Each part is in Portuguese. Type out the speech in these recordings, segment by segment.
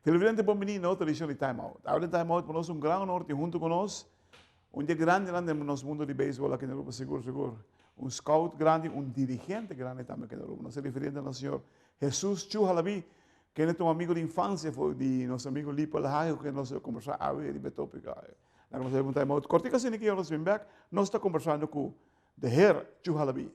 Televidente bom menino, outra edição de Time Out. Ahora Time Out, para nós um grande norte junto com nós, um dia grande no nosso mundo de beisebol aqui na Europa, seguro. Um scout grande, um dirigente grande também aqui na Europa. Nós referente ao senhor Jesus Chuhalabi, que é um amigo de infância, foi de nosso amigo Lipo Alhaio, que nós conversamos hoje de tópica. Nós temos um Time Out. Cortica assim que nós vamos back, nós estamos conversando com o Herr Chuhalabi.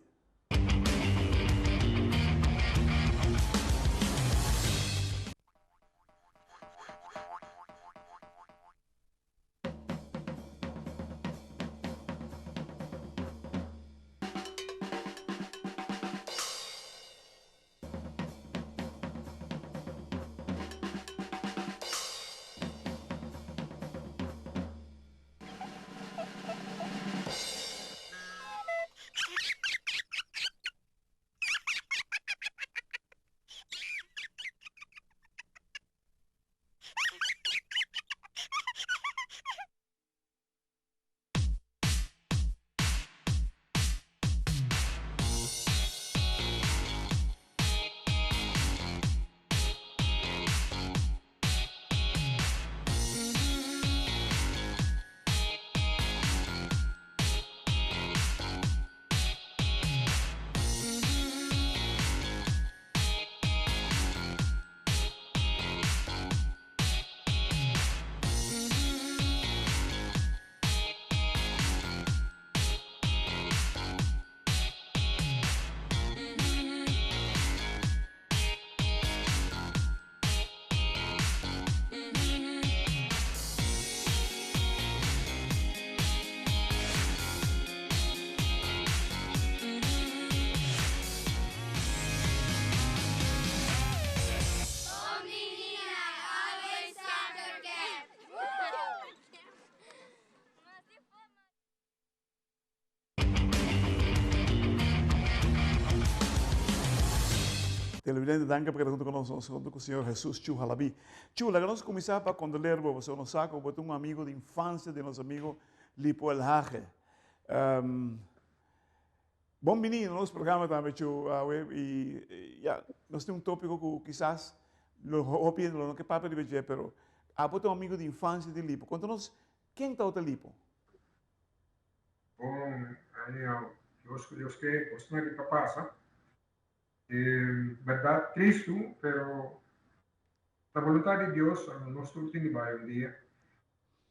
Televidente, danke porque junto conosco com o senhor Jesus Chuhalabi. Chula, nós começamos para condoler você no saco, porque um amigo de infância de nosso amigo Lipo El Hage. Bom menino, nosso programa também, e nós temos um tópico que quizás lo opino, não que papo de ver, pero há um amigo de infância de Lipo. Conta-nos, quem está o Lipo? Bom, aí eu escolhi o que passa. Verdade, triste, pero la voluntad de Dios non sto in vai un dia.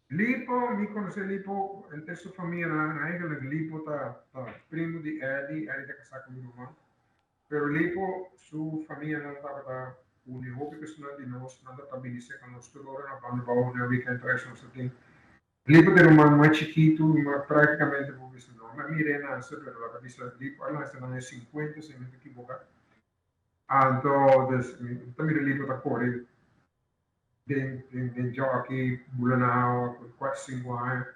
Lipo, mi conosce Lipo, in sua famiglia, eigenlijk Lipo ta primo di Eddie ta casar con mio mamma. Pero Lipo, su famiglia non stava un hobby personal di nos, non da benissimo con nostro loro, na banda bau, na weekend trash, non so ting. Lipo era un man mais chiquito, ma praticamente ho visto no, ma mi renanza, pero la capisco Lipo, allora stanno nel 50, se non mi equivoco. Entonces, também Lipo ta corre, de jockey, bulanao, 4-5 anos.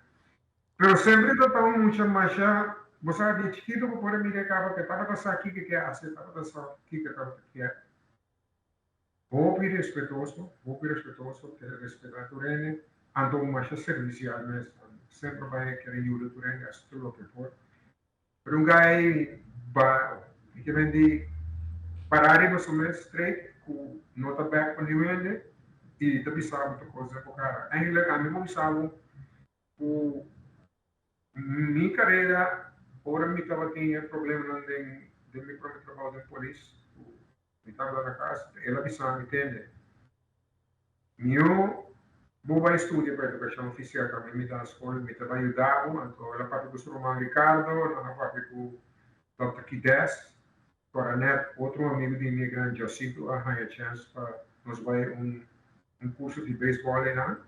Pero sempre tratamos mucho más ya, vos sabes, de chiquito, por poder mirar acá, que estaba pasando aquí, que hace, estaba pasando aquí, que estaba aquí. Muy respetuoso, que respeta tu rene, ando más servicial, sempre vai querer ayudar tu rene, hacer todo lo que puede. Pero un guy va, que vende parar no sommer straight, com nota back para o rende, e também sabe muita coisa para o cara. Eigenlijk, a mim, sabe, o minha carreira, ora me estava tendo problema de meu próprio trabalho de polícia, me estava lá na casa, ela avisava, me entende? Eu vou estudar para a educação oficial também, me dá a escola, me estava ajudando, então ela parte com o Romano Ricardo, ela parte com o Dr. Kides, para net, outro amigo de imigrante, Jacinto, a chance para nós vai curso de beisebol lá.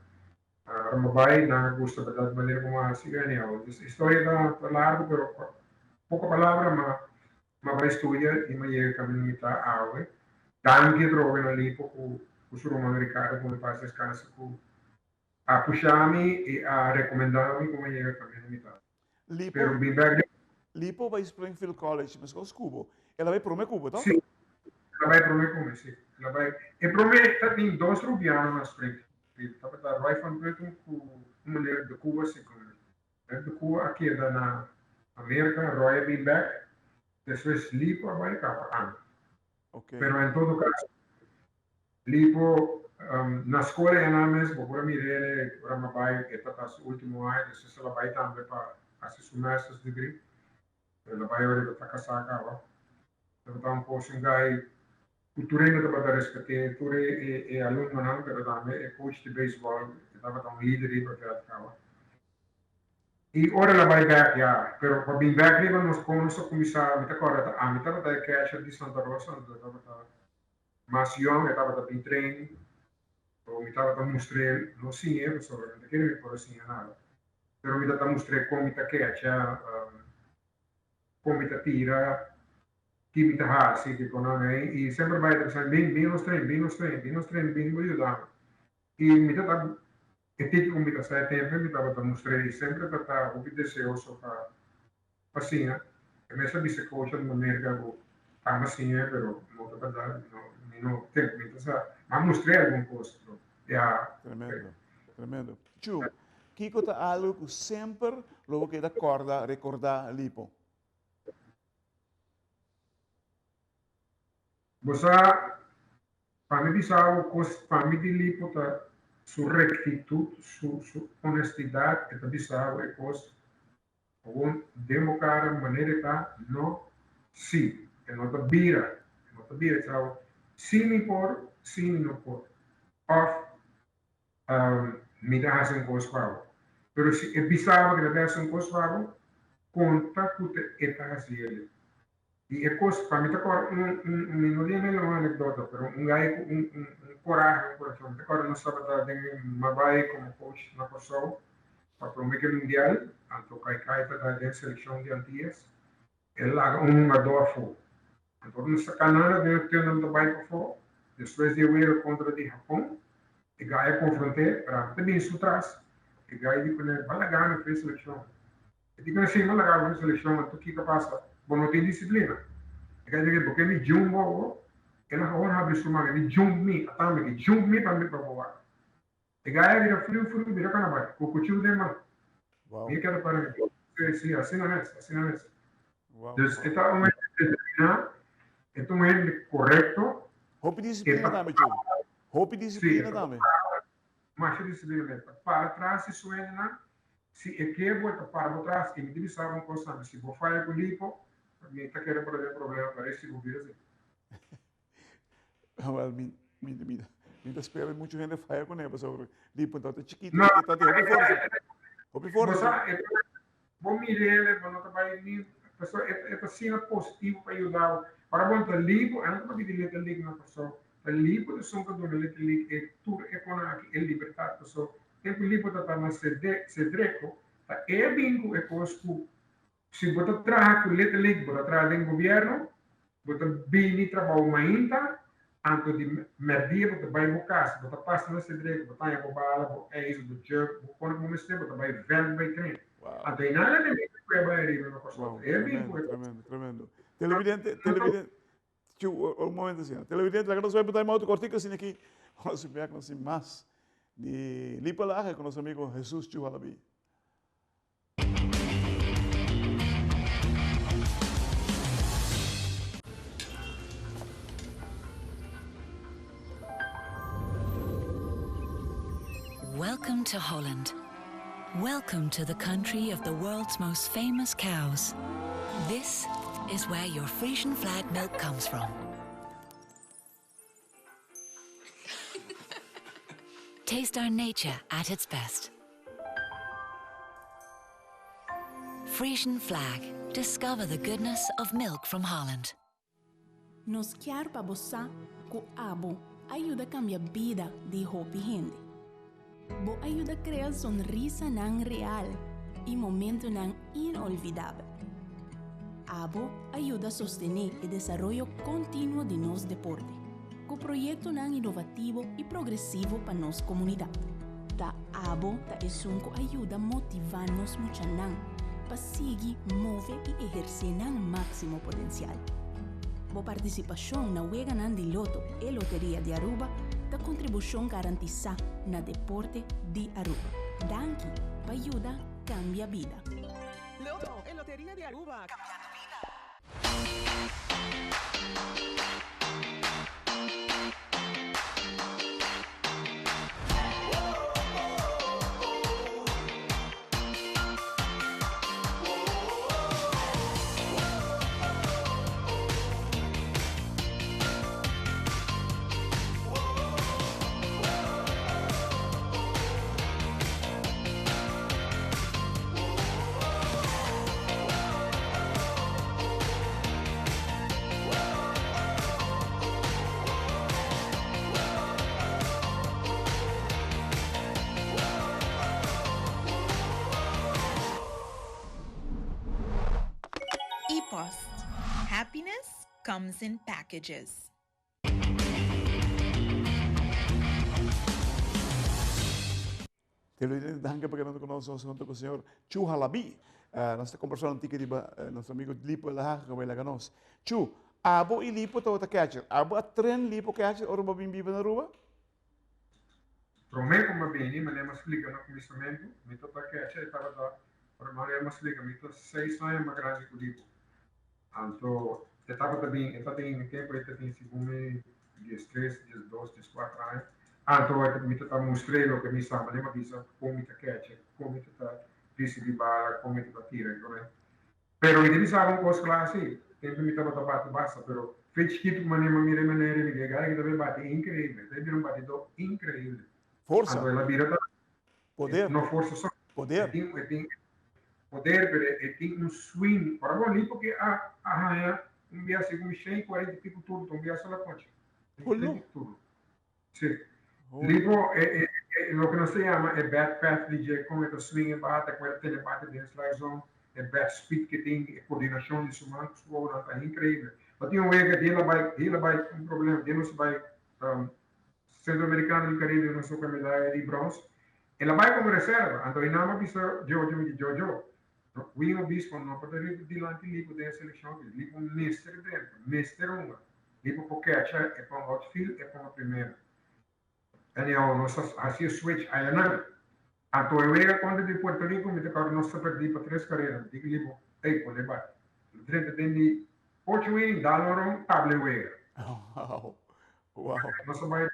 Mabay na gusto verdad manera como así ganado. Historia da largo, pero poca palabra, ma vai studia e ma llega camino mitad awe. Tanti trovi na lipo ku su Romano Ricardo come passa scansa ku a puxami e a recomendarmi come llega camino mitad. Lipo, Lipo vai Springfield College, mas com os Cubo. Ela vai para o Cubo, tá? Sim, ela vai para o Cubo, sim. Ela vai. E para o tem dois rubianos na Springfield. Tapi da Roy van Britten com meneer de Cuba se de Cuba aqui na América, Roy bem back, depois Lipo vai cá para ano. Okay. Pero em todo caso, Lipo na escola é na mesma, por mirele, para uma bai, que está no último ano, se ela vai também para assistir master's degree, ela vai agora para casar cá, então posso um gai, cultura ainda para dar respeito, cultura é aluno não, pero também é coach de beisebol, estava tão líder aí para ter cá. E ora ela vai back já, pero para vir back aí nós começar, me tá correto, a mitad da catcher de Santa Rosa, estava mais young, estava bem training. Mi estava a mostrare, non sì, solamente che mi può segnalare, però mi stava a mostrare come mi catcha, come mi tira, chi mi ha, sì, che con me, e sempre vai a pensare, bene lo streng, bene lo aiutare. E mi stava, e te come mi sta tempo, mi stava a mostrare, sempre per un deseoso per passina, e me sa disse coach in America, a massina, però molto per dare, no tempo, mi sa, ma mostrare alguma cosa. Yeah. Tremendo, tremendo. Giù, Kiko ta algo che sempre lo che d'accordo ricordare Lipo. Bosa, fammi disavo, fammi di Lipo ta su rectitud, su honestidad, que ta disavo e cos, un democrata manera ta no, sì, che non ta bira, ciao, sì mi por, sì mi no por, off, mi dá um cosfavo. Pero se é bizarro que me dá um cosfavo, conta que está fazendo. E é coisa, para mim, não é uma anedota, pero gajo com coragem, por exemplo. Agora nós estamos em Mabai como coach na pessoa, para prometer o mundial, tanto que está da seleção de Antillas, ele haga adofo. Então, nessa canal, eu tenho um trabalho para fora, depois de eu ir contra o Japão, e Gaia confrontei para também isso traz. E Gaia diz que Balagana fez seleção. E digo assim, Balagana fez seleção, mas tu que passa? Bom, não tem disciplina. E Gaia diz porque me jumbo, ela agora abre sua mão, me jumbi, até me jumbi para me provar. E Gaia vira frio, vira canabá, com o cuchillo de mão. E quero para mim. Sim, assim não é, assim não é. Então, está um determinado, é um correto. Hope disciplina também, Joe. Hope disciplina também. Mas disciplina para trás, isso é se é que vou para trás, e me diz uma coisa, se vou fazer com Lipo, me está querendo problema para esse governo. Well, me espera muita gente fazer com ele, sobre Lipo, então é chiquito, então tem hobby força. Bom mirele, bom trabalho nisso, pessoa é assim positivo para ajudar. Para bom ter Lipo, não para dizer que Lipo na pessoa. Lipo de som que doen letterlijk tour economic en libertad so tempo lipo dat na cedreco ta é bingo é cosco se bota trabalhar com letterlijk bota trabalhar em governo bota bem trabalho mainta anto de merdia bota vai bocas bota passa na cedreco bota em bobala é isso do jerk quando o mestre bota vai vendo vai trem até nada de que vai arriba na coisa é bingo tremendo televidente um momento assim, televidente, lá que nós vamos botar em outro cortico assim aqui, nós vamos assim mais de Lipa lá com nosso amigo Jesus Chuhalabi. Welcome to Holland. Welcome to the country of the world's most famous cows. This is where your Frisian flag milk comes from. Taste our nature at its best. Frisian flag. Discover the goodness of milk from Holland. Nos quer para bossa com abo ajuda a cambiar a vida de hopi gente. Bo ajuda a criar sonrisa não real e momento não inolvidável. Abo ajuda a sostener o desenvolvimento contínuo de nosso deporte, com projeto inovativo e progressivo para nossa comunidade. Da Abo da Esunco ajuda a motivar nos muchanan para seguir, mover e exercer o máximo potencial. Boa participação na Wega de Loto e Loteria de Aruba da contribuição garantizada na deporte de Aruba. Danke para ajudar cambia vida. Loto e Loteria de Aruba. comes in packages. Televidente, danke por quedando conosco junto com o senhor Chu Halabi. Nós estamos conversando antiga de nosso amigo Lipo lá que vai lá conosco. Chu, abo e Lipo tá outra catcher. Abo a tren Lipo catcher ou babim biba na rua? Promei como bem, mas nem me explica no começamento, me toca que a gente estava lá, para Maria me explica, me toca 6 anos mais grande que o Lipo. Então, eu estava também, eu tenho tempo, eu tenho segundo 13, 12, 14 anos. Então, eu me toca mostrei o que me sabe, nem me avisa como está catch, como está receber bala, como está tira, né? Pero ele sabe coisa lá assim, tempo me estava bate basta, pero fez que tu maneira me mire, me cara que também bate incrível, teve um batidor incrível. Força. Então, ela vira Poder. não força só. Poder. Tem poder, pero tem um swing. Para bom, ali porque arranha um dia assim, com 140 e pico tudo, um dia só na ponte. Tudo. Sim. Lipo é o que nós chamamos é bad path DJ, como é que swing bate, como é que ele bate dentro da zona, é bad speed que tem coordenação de sumancos, é incrível. Mas tem um way que ele vai um problema, ele não vai centro-americano do Caribe, não sou medalha de bronze, ela vai como reserva, então ele não é visto Jojo. O bispo não pode ir diante Lipo da seleção, Lipo mister dentro, mister uma, Lipo porque é para o outfield, é para o primeiro. Anyhow, nós assim switch aí não. Então eu vejo quando de Puerto Rico me tocaram nós perdi para 3 carreiras, digo Lipo, ei, pode bater. Dentro de 8 inning, dá-lhe table wega. Wow. Nós vai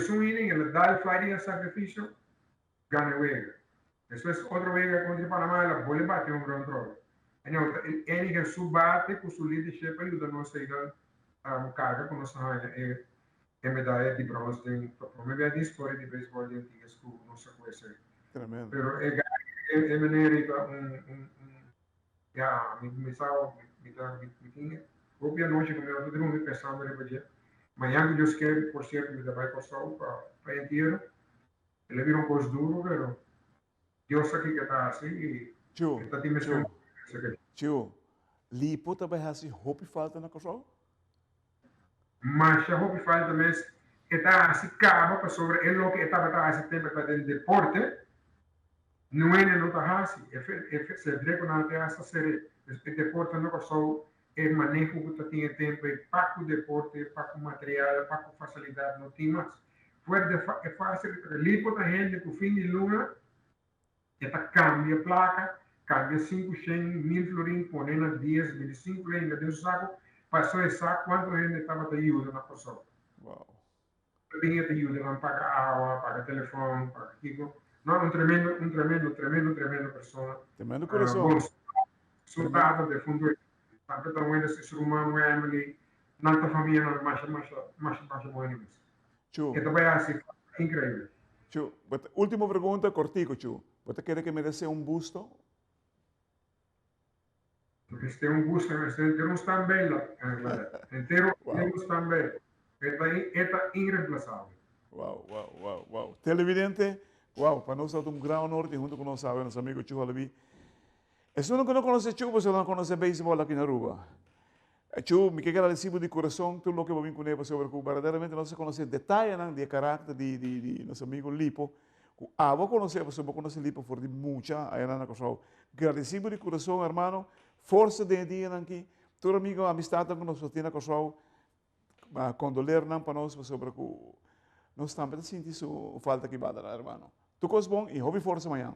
um inning, ele dá o fly de sacrifício, ganha wega. Depois outro wega contra Panamá, ela pode bater ground throw. Anyhow, ele que subate com sua leadership ajuda nós a ir a carga com nossa raia. É medalha de bronze, provavelmente a história de beisebol de antigas que não se conhece. Tremendo. Pero é maneira me tinha outra noite como eu não me pensava na verdade. Amanhã que Deus quer, por certo, me vai com sol para inteiro. Ele virou um gosto duro, pero Deus aqui que está assim e está te mexendo. Tio, Lipo também há assim, hope falta na cachorro? Mas a Hope fala também que está assim, cabo para sobre ele que estava assim tempo para o deporte, não é não está assim, é se direito não tem essa série, o deporte não só é manejo que tu tinha tempo, é para o deporte, para o material, para a facilidade, não tem mais. É fácil, Lipo da gente com o fim de luna, está cambia placa, cambia 500, 1000 florins, põe na 10, 25 florins, dentro do saco. Passou esse saco, quanto a gente estava te ajuda na pessoa. Uau. Tinha te ajuda, não paga água, paga telefone, paga aquilo. Não, um tremendo pessoa. Tremendo coração. Bom, soldado de fundo, tanto também esse ser humano, Emily, nanta família, mais boa. Chu. Então vai assim, incrível. Chu, última pergunta, cortico, Chu. Você quer que me dê busto? Porque se tem busto, inteiro não está bem lá. Inteiro não está bem. Está irreemplaçável. Uau. Televidente, para nós é um grande honor de junto com nosso amigo Chu Halabi. Se você não conhece Chu, você não conhece beisebol aqui na rua. Chu, me quero agradecer de coração tudo o que eu vim com ele sobre Cuba. Verdadeiramente nós conhecemos detalhes do caráter de nosso amigo Lipo. Vou conhecer, você vai conhecer Lipo por muita, aí na coisa. Agradecido de coração, hermano. Força de dia aqui, todo amigo, amistade que nós temos com o condoler para nós sobre o nós estamos sentindo falta que vai dar, irmão. Tu coisa bom e hobby força amanhã.